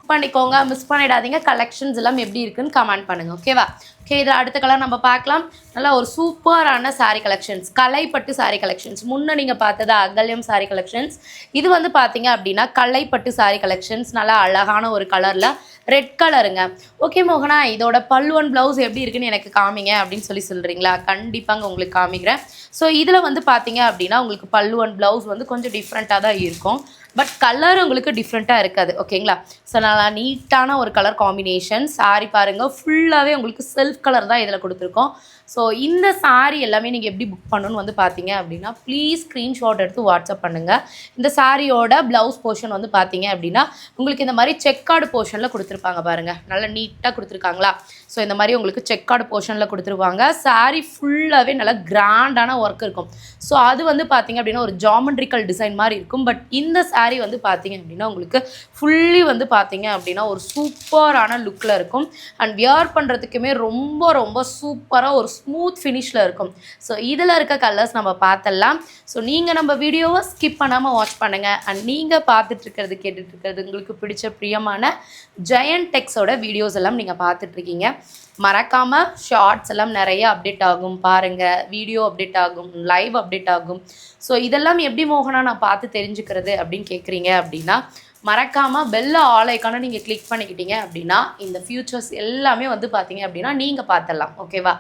பண்ணிக்கோங்க, மிஸ் பண்ணிடாதீங்க. கலெக்ஷன்ஸ் எல்லாம் எப்படி இருக்குன்னு கமெண்ட் பண்ணுங்கள். ஓகேவா? ஓகே, இதில் அடுத்த கலர் நம்ம பார்க்கலாம். நல்லா ஒரு சூப்பரான சாரீ கலெக்ஷன்ஸ், கலைப்பட்டு சாரீ கலெக்ஷன்ஸ். முன்னே நீங்கள் பார்த்தது அகல்யம் சாரீ கலெக்ஷன்ஸ். இது வந்து பார்த்தீங்க அப்படின்னா கலைப்பட்டு சாரீ கலெக்ஷன்ஸ். நல்லா அழகான ஒரு கலரில் ரெட் கலருங்க. ஓகே மோகனா, இதோட பல்லுவன் ப்ளவுஸ் எப்படி இருக்குன்னு எனக்கு காமிங்க அப்படின்னு சொல்கிறீங்களா? கண்டிப்பாங்க உங்களுக்கு காமிக்கிறேன். ஸோ இதில் வந்து பார்த்தீங்க அப்படின்னா உங்களுக்கு பல்லுவன் ப்ளவுஸ் வந்து கொஞ்சம் டிஃப்ரெண்ட்டாக தான் இருக்கும், பட் கலர் உங்களுக்கு டிஃப்ரெண்ட்டாக இருக்காது. ஓகேங்களா? ஸோ நல்லா நீட்டான ஒரு கலர் காம்பினேஷன். சாரி பாருங்கள், ஃபுல்லாகவே உங்களுக்கு செல்ஃப் கலர் தான் இதில் கொடுத்துருக்கோம். ஸோ இந்த சாரீ எல்லாமே நீங்கள் எப்படி புக் பண்ணணும்னு வந்து பார்த்தீங்க அப்படின்னா ப்ளீஸ் ஸ்க்ரீன்ஷாட் எடுத்து வாட்ஸ்அப் பண்ணுங்கள். இந்த சாரியோட ப்ளவுஸ் போர்ஷன் வந்து பார்த்தீங்க அப்படின்னா உங்களுக்கு இந்த மாதிரி செக்கார்டு போர்ஷனில் கொடுத்துருப்பாங்க பாருங்கள். நல்லா நீட்டாக கொடுத்துருக்காங்களா? ஸோ இந்த மாதிரி உங்களுக்கு செக்கார்டு போர்ஷனில் கொடுத்துருவாங்க. சாரீ ஃபுல்லாகவே நல்லா கிராண்டான ஒர்க் இருக்கும். ஸோ அது வந்து பார்த்தீங்க அப்படின்னா ஒரு ஜாமெண்ட்ரிக்கல் டிசைன் மாதிரி இருக்கும். பட் இந்த சாரீ வந்து பார்த்தீங்க அப்படின்னா உங்களுக்கு ஃபுல்லி வந்து பார்த்தீங்க அப்படின்னா ஒரு சூப்பரான லுக்கில் இருக்கும். அண்ட் வியர் பண்ணுறதுக்குமே ரொம்ப ரொம்ப சூப்பராக ஒரு ஸ்மூத் ஃபினிஷில் இருக்கும். ஸோ இதில் இருக்க கலர்ஸ் நம்ம பார்த்தலாம். ஸோ நீங்கள் நம்ம வீடியோவை ஸ்கிப் பண்ணாமல் வாட்ச் பண்ணுங்கள். அண்ட் நீங்கள் பார்த்துட்ருக்கிறது கேட்டுட்ருக்கிறது உங்களுக்கு பிடிச்ச பிரியமான ஜெயண்ட் டெக்ஸோட வீடியோஸ் எல்லாம் நீங்கள் பார்த்துட்ருக்கீங்க. மறக்காமல் ஷார்ட்ஸ் எல்லாம் நிறைய அப்டேட் ஆகும் பாருங்கள், வீடியோ அப்டேட் ஆகும், லைவ் அப்டேட் ஆகும். ஸோ இதெல்லாம் எப்படி மோகனா நான் பார்த்து தெரிஞ்சுக்கிறது அப்படின்னு கேட்குறீங்க அப்படின்னா மறக்காமல் பெல் ஆல் ஐக்கானை நீங்கள் கிளிக் பண்ணிக்கிட்டீங்க அப்படின்னா இந்த ஃபியூச்சர்ஸ் எல்லாமே வந்து பார்த்தீங்க அப்படின்னா நீங்கள் பார்த்துடலாம். ஓகேவா?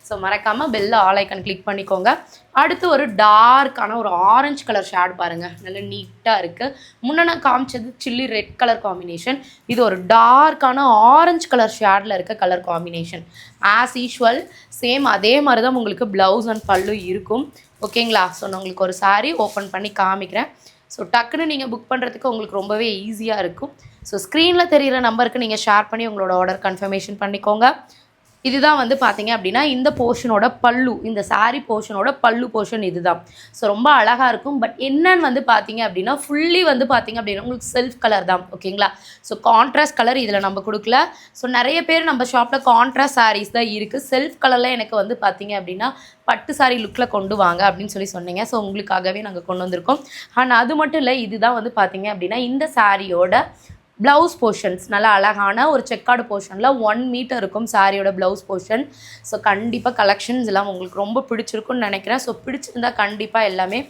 ஸோ மறக்காமல் பெல் ஆல் ஐக்கான் கிளிக் பண்ணிக்கோங்க. அடுத்து ஒரு டார்க்கான ஒரு ஆரஞ்சு கலர் ஷேட் பாருங்கள், நல்ல நீட்டாக இருக்குது. முன்னே நான் காமிச்சது சில்லி ரெட் கலர் காம்பினேஷன். இது ஒரு டார்க்கான ஆரஞ்சு கலர் ஷேடில் இருக்க colour combination. As usual same அதே மாதிரி தான் உங்களுக்கு ப்ளவுஸ் அண்ட் பல்லு இருக்கும். ஓகேங்களா? ஸோ நான் உங்களுக்கு ஒரு சாரீ ஓப்பன் பண்ணி காமிக்கிறேன். ஸோ டக்குன்னு நீங்கள் புக் பண்ணுறதுக்கு உங்களுக்கு ரொம்பவே ஈஸியாக இருக்கும். ஸோ ஸ்க்ரீனில் தெரிகிற நம்பருக்கு நீங்கள் ஷேர் பண்ணி உங்களோட ஆர்டர் கன்ஃபர்மேஷன் பண்ணிக்கோங்க. இதுதான் வந்து பார்த்தீங்க அப்படின்னா இந்த போர்ஷனோட பல்லு, இந்த சாரீ போர்ஷனோட பல்லு போர்ஷன் இதுதான். ஸோ ரொம்ப அழகாக இருக்கும். பட் என்னன்னு வந்து பார்த்தீங்க அப்படின்னா ஃபுல்லி வந்து பார்த்தீங்க அப்படின்னா உங்களுக்கு செல்ஃப் கலர் தான். ஓகேங்களா? ஸோ கான்ட்ராஸ்ட் கலர் இதில் நம்ம கொடுக்கல. ஸோ நிறைய பேர் நம்ம ஷாப்பில் கான்ட்ராஸ்ட் சாரீஸ் தான் இருக்குது. செல்ஃப் கலரில் எனக்கு வந்து பார்த்தீங்க அப்படின்னா பட்டு சாரீ லுக்கில் கொண்டு வாங்க அப்படின்னு சொன்னீங்க. ஸோ உங்களுக்காகவே நாங்கள் கொண்டு வந்திருக்கோம். ஆனால் அது மட்டும் இல்லை, இதுதான் வந்து பார்த்தீங்க அப்படின்னா இந்த சாரியோட ப்ளவுஸ் போர்ஷன்ஸ். நல்லா அழகான ஒரு செக்கார்டு போர்ஷனில் 1 மீட்டர் இருக்கும் சாரியோட ப்ளவுஸ் போர்ஷன். ஸோ கண்டிப்பாக கலெக்ஷன்ஸ் எல்லாம் உங்களுக்கு ரொம்ப பிடிச்சிருக்குன்னு நினைக்கிறேன். ஸோ பிடிச்சிருந்தால் கண்டிப்பாக எல்லாமே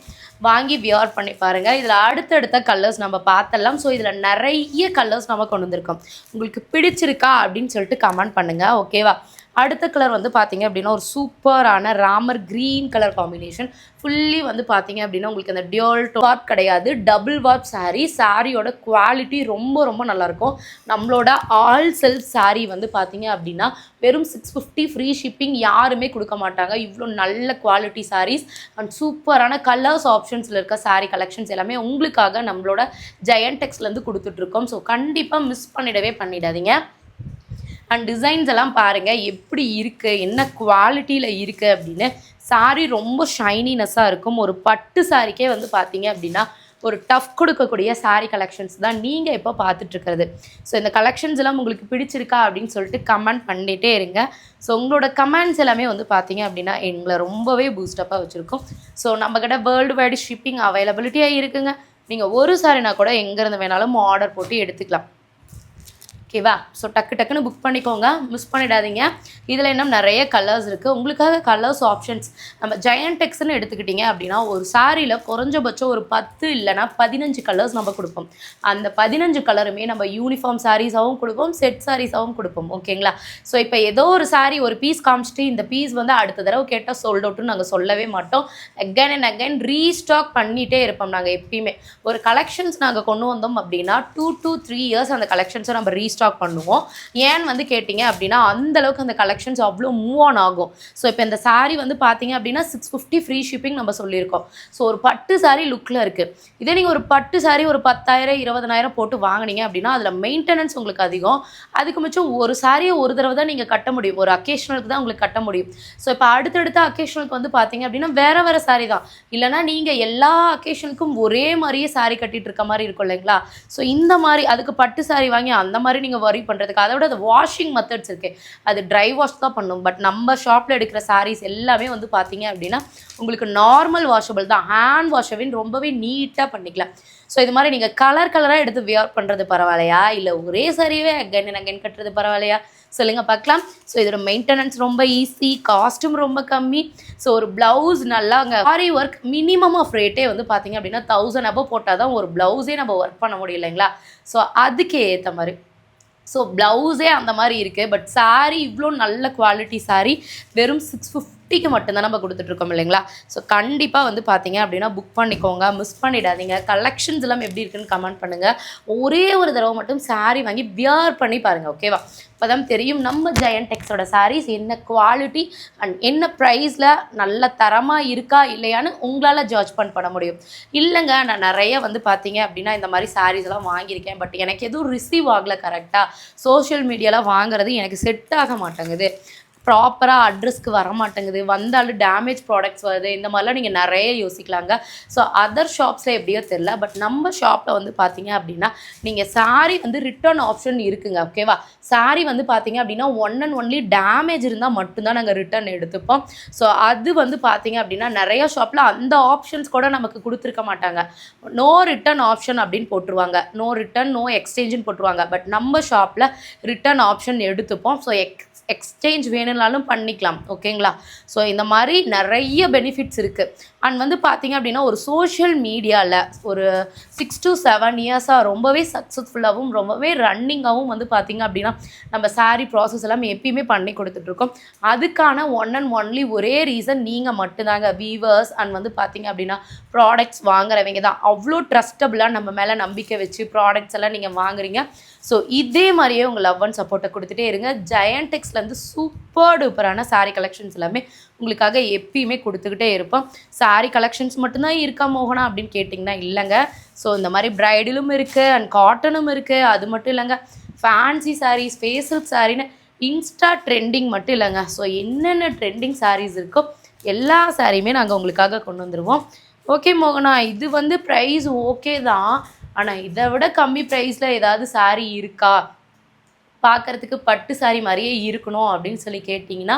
வாங்கி வியர் பண்ணி பாருங்கள். இதில் அடுத்தடுத்த கலர்ஸ் நம்ம பார்த்தலாம். ஸோ இதில் நிறைய கலர்ஸ் நம்ம கொண்டு வந்திருக்கோம். உங்களுக்கு பிடிச்சிருக்கா அப்படின்னு சொல்லிட்டு கமெண்ட் பண்ணுங்கள். ஓகேவா? அடுத்த கலர் வந்து பார்த்தீங்க அப்படின்னா ஒரு சூப்பரான Ramar green colour combination. Fully வந்து பார்த்தீங்க அப்படின்னா உங்களுக்கு அந்த டியூல் வார்ப் கிடையாது, டபுள் வார்ப் சாரீ. சாரியோட குவாலிட்டி ரொம்ப ரொம்ப நல்லாயிருக்கும். நம்மளோட ஆல் செல்ஃப் சாரீ வந்து பார்த்தீங்க அப்படின்னா வெறும் 650 ஃப்ரீ ஷிப்பிங் யாருமே கொடுக்க மாட்டாங்க. இவ்வளோ நல்ல குவாலிட்டி சாரீஸ் அண்ட் சூப்பரான கலர்ஸ் ஆப்ஷன்ஸில் இருக்க சாரீ கலெக்ஷன்ஸ் எல்லாமே உங்களுக்காக நம்மளோட ஜெயண்ட் டெக்ஸ்லேருந்து கொடுத்துட்ருக்கோம். ஸோ கண்டிப்பாக மிஸ் பண்ணிடாதீங்க. அண்ட் டிசைன்ஸ் எல்லாம் பாருங்கள் எப்படி இருக்குது, என்ன குவாலிட்டியில் இருக்குது அப்படின்னு. சாரீ ரொம்ப ஷைனினஸ்ஸாக இருக்கும். ஒரு பட்டு சாரிக்கே வந்து பார்த்தீங்க அப்படின்னா ஒரு டஃப் கொடுக்கக்கூடிய சாரீ கலெக்ஷன்ஸ் தான் நீங்கள் இப்போ பார்த்துட்ருக்கிறது. ஸோ இந்த கலெக்ஷன்ஸ் எல்லாம் உங்களுக்கு பிடிச்சிருக்கா அப்படின்னு சொல்லிட்டு கமெண்ட் பண்ணிகிட்டே இருங்க. ஸோ உங்களோட கமெண்ட்ஸ் எல்லாமே வந்து பார்த்தீங்க அப்படின்னா எங்களை ரொம்பவே பூஸ்டப்பாக வச்சுருக்கோம். ஸோ நம்மக்கிட்ட வேர்ல்டு வைடு ஷிப்பிங் அவைலபிலிட்டியாக இருக்குங்க. நீங்கள் ஒரு சாரினா கூட எங்கேருந்து வேணாலும் ஆர்டர் போட்டு எடுத்துக்கலாம். ஓகேவா? ஸோ டக்குன்னு புக் பண்ணிக்கோங்க, மிஸ் பண்ணிடாதீங்க. இதில் இன்னும் நிறைய கலர்ஸ் இருக்குது. உங்களுக்காக கலர்ஸ் ஆப்ஷன்ஸ் நம்ம ஜெயண்ட் டெக்ஸ்ன்னு எடுத்துக்கிட்டிங்க அப்படின்னா ஒரு சாரியில் குறைஞ்சபட்சம் ஒரு 10 இல்லைனா 15 கலர்ஸ் நம்ம கொடுப்போம். அந்த 15 கலருமே நம்ம யூனிஃபார்ம் சாரீஸாகவும் கொடுப்போம், செட் சாரீஸாகவும் கொடுப்போம். ஓகேங்களா? ஸோ இப்போ ஏதோ ஒரு சாரீ ஒரு பீஸ் காமிச்சிட்டு இந்த பீஸ் வந்து அடுத்த தடவை கேட்டால் சோல்ட் அவுட்டுன்னு நாங்கள் சொல்லவே மாட்டோம். அகைன் அண்ட் அகைன் ரீஸ்டாக் பண்ணிகிட்டே இருப்போம். நாங்கள் எப்பயுமே ஒரு கலெக்ஷன்ஸ் நாங்கள் கொண்டு வந்தோம் அப்படின்னா 2 to 3 இயர்ஸ் அந்த கலெக்ஷன்ஸை நம்ம ரீஸ்டாக் பண்ணுவோம். ஏன்னு வந்து கேட்டிங்க அப்படின்னா அந்த அளவுக்கு அந்த கலெக்ஷன்ஸ் அவ்வளோ மூவ் ஆன் ஆகும். ஸோ இப்போ இந்த சாரீ வந்து பார்த்தீங்க அப்படின்னா 650 ஃப்ரீ ஷிப்பிங் நம்ம சொல்லியிருக்கோம். ஸோ ஒரு பட்டு சாரீ லுக்கில் இருக்குது. இதே நீங்கள் ஒரு பட்டு சாரீ ஒரு 10,000 20,000 போட்டு வாங்கினீங்க அப்படின்னா அதில் மெயின்டெனன்ஸ் உங்களுக்கு அதிகம். அதுக்கு மிச்சம் ஒரு சாரியை ஒரு தடவை தான் நீங்கள் கட்ட முடியும், ஒரு அக்கேஷனலுக்கு தான் உங்களுக்கு கட்ட முடியும். ஸோ இப்போ அடுத்தடுத்த அக்கேஷனுக்கு வந்து பார்த்தீங்க அப்படின்னா வேறு சாரீ தான். இல்லைனா நீங்கள் எல்லா அக்கேஷனுக்கும் ஒரே மாதிரியே சாரீ கட்டிகிட்டு இருக்க மாதிரி இருக்கும் இல்லைங்களா? ஸோ இந்த மாதிரி அதுக்கு பட்டு சாரீ வாங்கி அந்த மாதிரி நீங்கள் வரி பண்ணுறதுக்கு அதை விட அது வாஷிங் மெத்தட்ஸ் இருக்குது. அது ட்ரை வாஷ் தான் பண்ணும். பட் நம்ம ஷாப்பில் எடுக்கிற சாரீஸ் எல்லாமே வந்து பார்த்தீங்க அப்படின்னா உங்களுக்கு நார்மல் வாஷபிள் தான். ஹேண்ட் வாஷபின் ரொம்பவே நீட்டாக பண்ணிக்கலாம். ஸோ இது மாதிரி நீங்கள் கலராக எடுத்து வியர் பண்ணுறது பரவாயில்லையா, இல்லை ஒரே சாரியே அகைன் கட்டுறது பரவாயில்லையா சொல்லுங்கள் பார்க்கலாம். ஸோ இதோட மெயின்டெனன்ஸ் ரொம்ப ஈஸி, காஸ்ட்டும் ரொம்ப கம்மி. ஸோ ஒரு ப்ளவுஸ் நல்லா அங்கே சாரி ஒர்க் மினிமம் ஆஃப் ரேட்டே வந்து பார்த்தீங்க அப்படின்னா 1000 above போட்டால் தான் ஒரு ப்ளவுஸே நம்ம ஒர்க் பண்ண முடியும் இல்லைங்களா? ஸோ அதுக்கு ஏற்ற மாதிரி ஸோ ப்ளவுஸே அந்த மாதிரி இருக்குது. பட் சாரீ இவ்வளோ நல்ல குவாலிட்டி சாரீ வெறும் 650க்கு மட்டும்தான் நம்ம கொடுத்துட்ருக்கோம் இல்லைங்களா? ஸோ கண்டிப்பாக வந்து பார்த்தீங்க அப்படின்னா புக் பண்ணிக்கோங்க, மிஸ் பண்ணிடாதீங்க. கலெக்ஷன்ஸ் எல்லாம் எப்படி இருக்குன்னு கமெண்ட் பண்ணுங்கள். ஒரே ஒரு தடவை மட்டும் சாரீ வாங்கி வியர் பண்ணி பாருங்கள். ஓகேவா? அப்போ தான் தெரியும் நம்ம ஜெயண்ட் டெக்ஸோட சாரீஸ் என்ன குவாலிட்டி அண்ட் என்ன ப்ரைஸில் நல்ல தரமாக இருக்கா இல்லையான்னு உங்களால் ஜட்ஜ் பண்ண முடியும். இல்லைங்க நான் நிறைய வந்து பார்த்தீங்க அப்படின்னா இந்த மாதிரி சாரீஸ் எல்லாம் வாங்கியிருக்கேன், பட் எனக்கு எதுவும் ரிசீவ் ஆகலை கரெக்டாக. சோஷியல் மீடியாவில் வாங்குறது எனக்கு செட் ஆக மாட்டேங்குது, ப்ராப்பராக அட்ரஸ்க்கு வர மாட்டேங்குது, வந்தாலும் டேமேஜ் ப்ராடக்ட்ஸ் வருது, இந்த மாதிரிலாம் நீங்கள் நிறைய யோசிக்கலாங்க. ஸோ அதர் ஷாப்ஸில் எப்படியோ தெரில, பட் நம்ம ஷாப்பில் வந்து பார்த்தீங்க அப்படின்னா நீங்கள் சாரீ வந்து ரிட்டர்ன் ஆப்ஷன் இருக்குங்க. ஓகேவா? சாரீ வந்து பார்த்தீங்க அப்படின்னா ஒன் அண்ட் ஒன்லி டேமேஜ் இருந்தால் மட்டும்தான் நாங்கள் ரிட்டர்ன் எடுத்துப்போம். ஸோ அது வந்து பார்த்தீங்க அப்படின்னா நிறைய ஷாப்பில் அந்த ஆப்ஷன்ஸ் கூட நமக்கு கொடுத்துருக்க மாட்டாங்க. நோ ரிட்டர்ன் ஆப்ஷன் அப்படின்னு போட்டுருவாங்க, நோ ரிட்டர்ன் நோ எக்ஸ்சேஞ்சுன்னு போட்டுருவாங்க. பட் நம்ம ஷாப்பில் ரிட்டர்ன் ஆப்ஷன் எடுத்துப்போம். ஸோ எக்ஸ்சேஞ்ச் வேணும்னாலும் பண்ணிக்கலாம். ஓகேங்களா? ஸோ இந்த மாதிரி நிறைய பெனிஃபிட்ஸ் இருக்குது. அண்ட் வந்து பார்த்தீங்க அப்படின்னா ஒரு சோஷியல் மீடியாவில் ஒரு 6 to 7 இயர்ஸாக ரொம்பவே சக்ஸஸ்ஃபுல்லாகவும் ரொம்பவே ரன்னிங்காகவும் வந்து பார்த்தீங்க அப்படின்னா நம்ம சாரீ ப்ராசஸ் எல்லாம் எப்பயுமே பண்ணி கொடுத்துட்ருக்கோம். அதுக்கான ஒன் அண்ட் ஒன்லி ஒரே ரீசன் நீங்கள் மட்டும்தாங்க. வீவர்ஸ் அண்ட் வந்து பார்த்தீங்க அப்படின்னா ப்ராடக்ட்ஸ் வாங்குறவங்க தான். அவ்வளோ ட்ரஸ்டபுளாக நம்ம மேலே நம்பிக்கை வச்சு ப்ராடக்ட்ஸ் எல்லாம் நீங்கள் வாங்குறீங்க. ஸோ இதே மாதிரியே உங்கள் லவ் அண்ட் சப்போர்ட்டை கொடுத்துட்டே இருங்க. ஜெயண்ட் டெக்ஸ்லேருந்து சூப்பர் டூப்பரான சாரீ கலெக்ஷன்ஸ் எல்லாமே உங்களுக்காக எப்பயுமே கொடுத்துக்கிட்டே இருப்போம். சாரீ கலெக்ஷன்ஸ் மட்டும்தான் இருக்கா மோகனா அப்படின்னு கேட்டிங்கன்னா இல்லைங்க. ஸோ இந்த மாதிரி ப்ரைடலும் இருக்குது அண்ட் காட்டனும் இருக்குது. அது மட்டும் இல்லைங்க, ஃபேன்சி சாரீஸ், ஃபேஷியல் சாரீன்னு இன்ஸ்டா ட்ரெண்டிங் மட்டும் இல்லைங்க. ஸோ என்னென்ன ட்ரெண்டிங் சாரீஸ் இருக்கோ எல்லா சாரியுமே நாங்கள் உங்களுக்காக கொண்டு வந்துடுவோம். ஓகே மோகனா, இது வந்து ப்ரைஸ் ஓகே தான், ஆனால் இதை விட கம்மி ப்ரைஸில் ஏதாவது சாரீ இருக்கா, பார்க்குறதுக்கு பட்டு சாரீ மாதிரியே இருக்கணும் அப்படின்னு சொல்லி கேட்டிங்கன்னா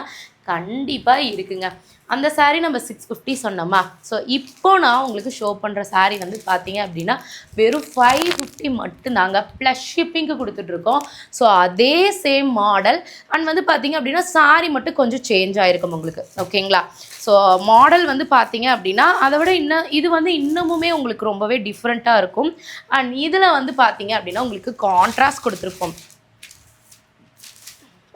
கண்டிப்பாக இருக்குங்க. அந்த சாரீ நம்ம 650 சொன்னோமா? ஸோ இப்போ நான் உங்களுக்கு ஷோ பண்ணுற சாரீ வந்து பார்த்தீங்க அப்படின்னா வெறும் 550 மட்டும்தாங்க ப்ளஸ் ஷிப்பிங்க்கு கொடுத்துட்ருக்கோம். ஸோ அதே சேம் மாடல் அண்ட் வந்து பார்த்தீங்க அப்படின்னா சாரீ மட்டும் கொஞ்சம் சேஞ்ச் ஆகிருக்கும் உங்களுக்கு. ஓகேங்களா? ஸோ மாடல் வந்து பார்த்தீங்க அப்படின்னா அதை விட இது வந்து இன்னமுமே உங்களுக்கு ரொம்பவே டிஃப்ரெண்ட்டாக இருக்கும். அண்ட் இதில் வந்து பார்த்தீங்க அப்படின்னா உங்களுக்கு கான்ட்ராஸ்ட் கொடுத்துருப்போம்.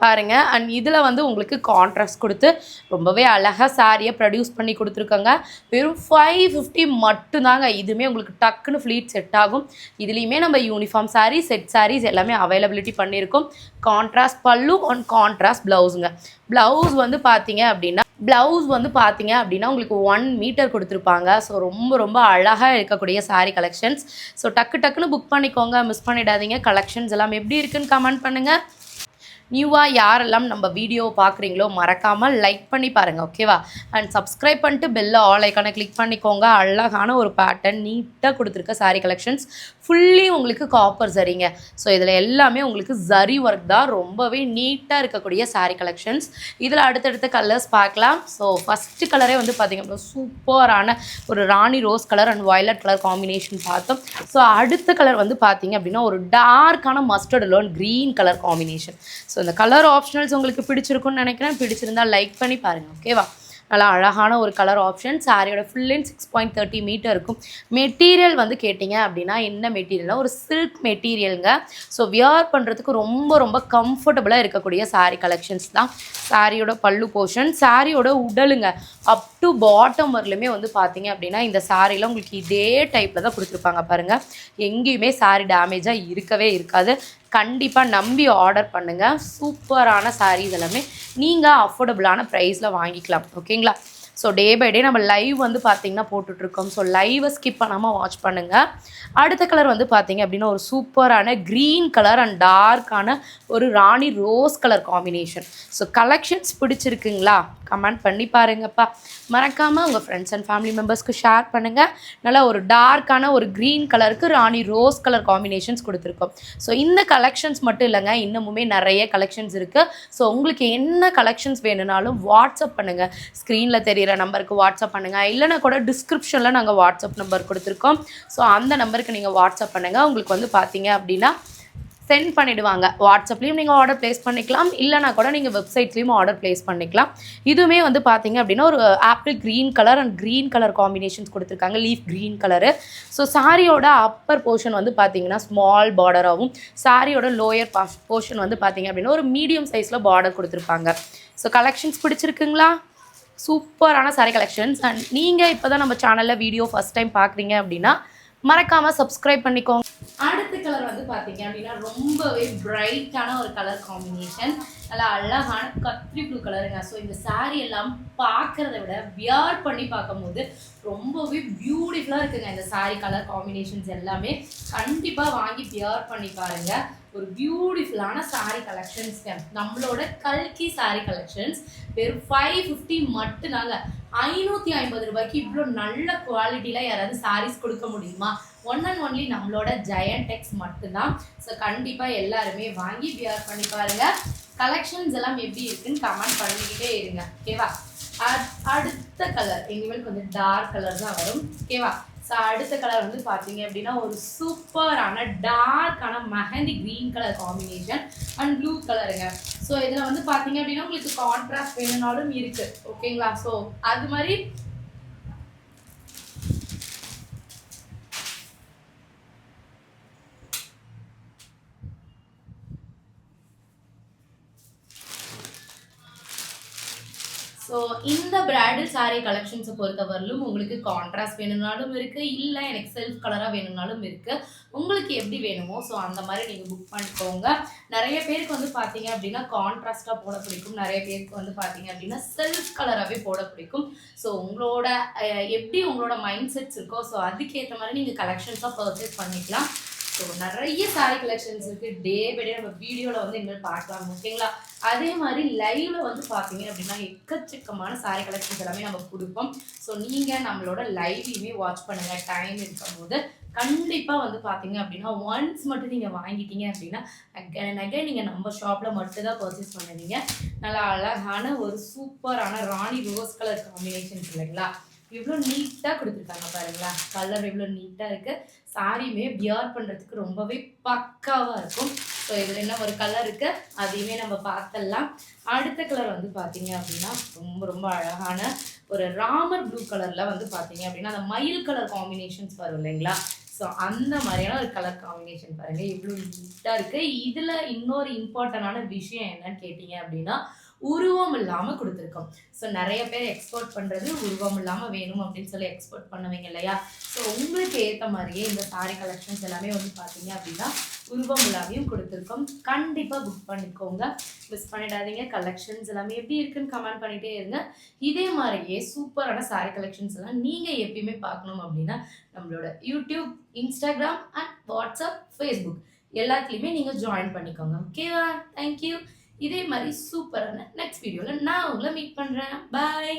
பாருங்க. அண்ட் இதில் வந்து உங்களுக்கு கான்ட்ராஸ்ட் கொடுத்து ரொம்பவே அழகாக சாரியை ப்ரொடியூஸ் பண்ணி கொடுத்துருக்காங்க. வெறும் 550 மட்டும்தாங்க. இதுவுமே உங்களுக்கு டக்குன்னு ஃப்ளீட் செட் ஆகும். இதுலேயுமே நம்ம யூனிஃபார்ம் சாரீ, செட் சாரீஸ் எல்லாமே அவைலபிலிட்டி பண்ணியிருக்கோம். கான்ட்ராஸ்ட் பல்லு அண்ட் கான்ட்ராஸ்ட் ப்ளவுஸுங்க. ப்ளவுஸ் வந்து பார்த்தீங்க அப்படின்னா உங்களுக்கு 1 மீட்டர் கொடுத்துருப்பாங்க. ஸோ ரொம்ப ரொம்ப அழகாக இருக்கக்கூடிய சாரீ கலெக்ஷன்ஸ். ஸோ டக்குன்னு புக் பண்ணிக்கோங்க, மிஸ் பண்ணிடாதீங்க. கலெக்ஷன்ஸ் எல்லாம் எப்படி இருக்குன்னு கமெண்ட் பண்ணுங்கள். நியூவாக யாரெல்லாம் நம்ம வீடியோவை பார்க்குறீங்களோ மறக்காமல் லைக் பண்ணி பாருங்கள், ஓகேவா? அண்ட் சப்ஸ்கிரைப் பண்ணிட்டு பெல்ல ஆல் ஐக்கானை கிளிக் பண்ணிக்கோங்க. அழகான ஒரு பேட்டர்ன் நீட்டாக கொடுத்துருக்க சாரீ கலெக்ஷன்ஸ் ஃபுல்லி உங்களுக்கு காப்பர் சரிங்க. ஸோ இதில் எல்லாமே உங்களுக்கு ஜரி ஒர்க் தான். ரொம்பவே நீட்டாக இருக்கக்கூடிய சாரீ கலெக்ஷன்ஸ். இதில் அடுத்தடுத்த கலர்ஸ் பார்க்கலாம். ஸோ ஃபஸ்ட்டு கலரே வந்து பார்த்திங்க அப்படின்னா சூப்பரான ஒரு rani rose colour and violet colour combination பார்த்தோம். ஸோ அடுத்த கலர் வந்து பார்த்திங்க அப்படின்னா ஒரு டார்க்கான mustard yellow and green colour combination. So இந்த கலர் ஆப்ஷனல்ஸ் உங்களுக்கு பிடிச்சிருக்குன்னு நினைக்கிறேன். பிடிச்சிருந்தால் லைக் பண்ணி பாருங்கள், ஓகேவா? நல்லா அழகான ஒரு கலர் ஆப்ஷன். சாரியோட ஃபுல் லென்த் 6.30 மீட்டர் இருக்கும். மெட்டீரியல் வந்து கேட்டிங்க அப்படின்னா என்ன மெட்டீரியல்னா ஒரு சில்க் மெட்டீரியலுங்க. ஸோ வியர் பண்ணுறதுக்கு ரொம்ப ரொம்ப கம்ஃபர்டபுளாக இருக்கக்கூடிய சாரீ கலெக்ஷன்ஸ் தான். சாரியோட பல்லு போர்ஷன், சாரியோட உடலுங்க அப் டு பாட்டம் வரலுமே வந்து பார்த்தீங்க அப்படின்னா இந்த சாரியில் உங்களுக்கு இதே டைப்பில் தான் கொடுத்துருப்பாங்க பாருங்கள். எங்கேயுமே சாரீ டேமேஜாக இருக்கவே இருக்காது. கண்டிப்பாக நம்பி ஆர்டர் பண்ணுங்கள். சூப்பரான சாரீஸ் எல்லாமே நீங்கள் அஃபோர்டபுளான ப்ரைஸில் வாங்கிக்கலாம், ஓகேங்களா? ஸோ டே பை டே நம்ம லைவ் வந்து பார்த்திங்கன்னா போட்டுட்ருக்கோம். ஸோ லைவை ஸ்கிப் பண்ணாமல் வாட்ச் பண்ணுங்கள். அடுத்த கலர் வந்து பார்த்திங்க அப்படின்னா ஒரு சூப்பரான க்ரீன் கலர் அண்ட் டார்க்கான ஒரு rani rose colour combination. So collections பிடிச்சிருக்குங்களா? கமெண்ட் பண்ணி பாருங்கப்பா. மறக்காமல் உங்கள் ஃப்ரெண்ட்ஸ் அண்ட் ஃபேமிலி மெம்பர்ஸ்க்கு ஷேர் பண்ணுங்கள். நல்லா ஒரு டார்க்கான ஒரு க்ரீன் கலருக்கு ராணி ரோஸ் கலர் காம்பினேஷன்ஸ் கொடுத்துருக்கோம். ஸோ இந்த கலெக்ஷன்ஸ் மட்டும் இல்லைங்க, இன்னமுமே நிறைய கலெக்ஷன்ஸ் இருக்குது. ஸோ உங்களுக்கு என்ன கலெக்ஷன்ஸ் வேணும்னாலும் வாட்ஸ்அப் பண்ணுங்கள். ஸ்க்ரீனில் தெரிகிற நம்பருக்கு வாட்ஸ்அப் பண்ணுங்கள். இல்லைனா கூட டிஸ்கிரிப்ஷனில் நாங்கள் வாட்ஸ்அப் நம்பர் கொடுத்துருக்கோம். ஸோ அந்த நம்பருக்கு நீங்கள் வாட்ஸ்அப் பண்ணுங்கள். உங்களுக்கு வந்து பார்த்தீங்க அப்படின்னா சென்ட் பண்ணிவிடுவாங்க. வாட்ஸ்அப்லேயும் நீங்கள் ஆர்டர் ப்ளேஸ் பண்ணிக்கலாம். இல்லைனா கூட நீங்கள் வெப்சைட்லேயும் ஆர்டர் ப்ளேஸ் பண்ணிக்கலாம். இதுவுமே வந்து பார்த்தீங்க அப்படின்னா ஒரு apple green colour and green colour combinations கொடுத்துருக்காங்க, லீஃப் க்ரீன் கலரு. ஸோ சாரியோட அப்பர் போர்ஷன் வந்து பார்த்தீங்கன்னா ஸ்மால் பார்டராகவும், சாரியோட லோயர் போர்ஷன் வந்து பார்த்தீங்க அப்படின்னா ஒரு மீடியம் சைஸில் பார்டர் கொடுத்துருப்பாங்க. ஸோ கலெக்ஷன்ஸ் பிடிச்சிருக்குங்களா? சூப்பரான சாரீ கலெக்ஷன்ஸ். அண்ட் நீங்கள் இப்போ தான் நம்ம சேனலில் வீடியோ ஃபஸ்ட் டைம் பார்க்குறீங்க அப்படின்னா மறக்காமல் சப்ஸ்கிரைப் பண்ணிக்கோங்க. அடுத்த கலர் வந்து பார்த்தீங்க அப்படின்னா ரொம்பவே பிரைட்டான ஒரு கலர் காம்பினேஷன். நல்லா அழகான கத்ரி ப்ளூ கலருங்க. ஸோ இந்த சாரீ எல்லாம் பார்க்குறத விட வியர் பண்ணி பார்க்கும்போது ரொம்பவே பியூட்டிஃபுல்லாக இருக்குங்க. இந்த சாரீ கலர் காம்பினேஷன்ஸ் எல்லாமே கண்டிப்பாக வாங்கி வியர் பண்ணி பாருங்கள். ஒரு பியூட்டிஃபுல்லான சாரீ கலெக்ஷன்ஸ். நம்மளோட கல்கி சாரீ கலெக்ஷன்ஸ் வெறும் 550 மட்டும்தாங்க. 550 ரூபாய்க்கு இவ்வளோ நல்ல குவாலிட்டியில் யாராவது சாரீஸ் கொடுக்க முடியுமா? ஒன் அண்ட் ஒன்லி நம்மளோட ஜெயண்ட் டெக்ஸ் மட்டும்தான். ஸோ கண்டிப்பாக எல்லாருமே வாங்கி வியர் பண்ணி பாருங்கள். கலெக்ஷன்ஸ் எல்லாம் எப்படி இருக்குன்னு கமெண்ட் பண்ணிக்கிட்டே இருங்க, ஓகேவா? அடுத்த கலர் இனிமேல் கொஞ்சம் டார்க் கலர் தான் வரும், ஓகேவா? ஸோ அடுத்த கலர் வந்து பார்த்தீங்க அப்படின்னா ஒரு சூப்பரான டார்க்கான mehndi green colour combination and blue கலருங்க. ஸோ இதில் வந்து பார்த்தீங்க அப்படின்னா உங்களுக்கு கான்ட்ராஸ்ட் வேணும்னாலும் இருக்குது, ஓகேங்களா? ஸோ அது மாதிரி ஸோ இந்த பிரைடல் சாரீ கலெக்ஷன்ஸை பொறுத்தவரையிலும் உங்களுக்கு கான்ட்ராஸ்ட் வேணும்னாலும் இருக்குது, இல்லை எனக்கு செல்ஃப் கலராக வேணும்னாலும் இருக்குது. உங்களுக்கு எப்படி வேணுமோ ஸோ அந்த மாதிரி நீங்கள் புக் பண்ணிக்கோங்க. நிறைய பேருக்கு வந்து பார்த்தீங்க அப்படின்னா கான்ட்ராஸ்ட்டாக போட பிடிக்கும், நிறைய பேருக்கு வந்து பார்த்தீங்க அப்படின்னா செல்ஃப் கலராகவே போட பிடிக்கும். ஸோ உங்களோட எப்படி உங்களோட மைண்ட் செட்ஸ் இருக்கோ ஸோ அதுக்கேற்ற மாதிரி நீங்கள் கலெக்ஷன்ஸாக பர்ச்சேஸ் பண்ணிக்கலாம். ஸோ நிறைய சாரீ கலெக்ஷன்ஸ் இருக்குது. டே பை டே நம்ம வீடியோவில் வந்து இனிமேல் பார்க்கலாம், ஓகேங்களா? அதே மாதிரி லைவில் வந்து பார்த்தீங்க அப்படின்னா எக்கச்சக்கமான சாரீ கலெக்ஷன்ஸ் எல்லாமே நம்ம கொடுப்போம். ஸோ நீங்கள் நம்மளோட லைவ்லையுமே வாட்ச் பண்ணுங்கள். டைம் இருக்கும்போது கண்டிப்பாக வந்து பார்த்தீங்க அப்படின்னா ஒன்ஸ் மட்டும் நீங்கள் வாங்கிட்டீங்க அப்படின்னா அகைன் நீங்கள் நம்ம ஷாப்பில் மட்டும்தான் பர்ச்சேஸ் பண்ணுவீங்க. நல்லா அழகான ஒரு சூப்பரான ராணி ரோஸ் கலர் காம்பினேஷன்ஸ் இல்லைங்களா? இவ்வளோ நீட்டாக கொடுத்துருக்காங்க பாருங்களா? கலர் இவ்வளோ நீட்டாக இருக்குது. சாரியுமே வியர் பண்ணுறதுக்கு ரொம்பவே பக்காவாக இருக்கும். ஸோ இதில் என்ன ஒரு கலர் இருக்குது அதையுமே நம்ம பார்த்துடலாம். அடுத்த கலர் வந்து பார்த்தீங்க அப்படின்னா ரொம்ப ரொம்ப அழகான ஒரு ராமர் ப்ளூ கலரில் வந்து பார்த்தீங்க அப்படின்னா அந்த மயில் கலர் காம்பினேஷன்ஸ் வரும் இல்லைங்களா? ஸோ அந்த மாதிரியான ஒரு கலர் காம்பினேஷன் பாருங்க இவ்வளோ நீட்டாக இருக்கு. இதுல இன்னொரு இம்பார்ட்டன்டான விஷயம் என்னன்னு கேட்டீங்க அப்படின்னா உருவம் இல்லாம கொடுத்துருக்கோம். ஸோ நிறைய பேர் எக்ஸ்போர்ட் பண்றது உருவம் இல்லாம வேணும் அப்படின்னு சொல்லி எக்ஸ்போர்ட் பண்ணுவீங்க இல்லையா? ஸோ உங்களுக்கு ஏற்ற மாதிரியே இந்த சாரி கலெக்ஷன்ஸ் எல்லாமே வந்து பார்த்தீங்க அப்படின்னா உருவம் இல்லாமையும் கொடுத்துருக்கோம். கண்டிப்பா புக் பண்ணிக்கோங்க, மிஸ் பண்ணிடாதீங்க. கலெக்ஷன்ஸ் எல்லாமே எப்படி இருக்குன்னு கமெண்ட் பண்ணிட்டே இருங்க. இதே மாதிரியே சூப்பரான சாரி கலெக்ஷன்ஸ் எல்லாம் நீங்க எப்பயுமே பார்க்கணும் அப்படின்னா நம்மளோட YouTube, Instagram and WhatsApp, Facebook எல்லாத்துலேயுமே நீங்க ஜாயின் பண்ணிக்கோங்க. ஓகேவா? தேங்க்யூ. இதே மாதிரி சூப்பரான நெக்ஸ்ட் வீடியோவில் நான் உங்களை மீட் பண்ணுறேன். பாய்.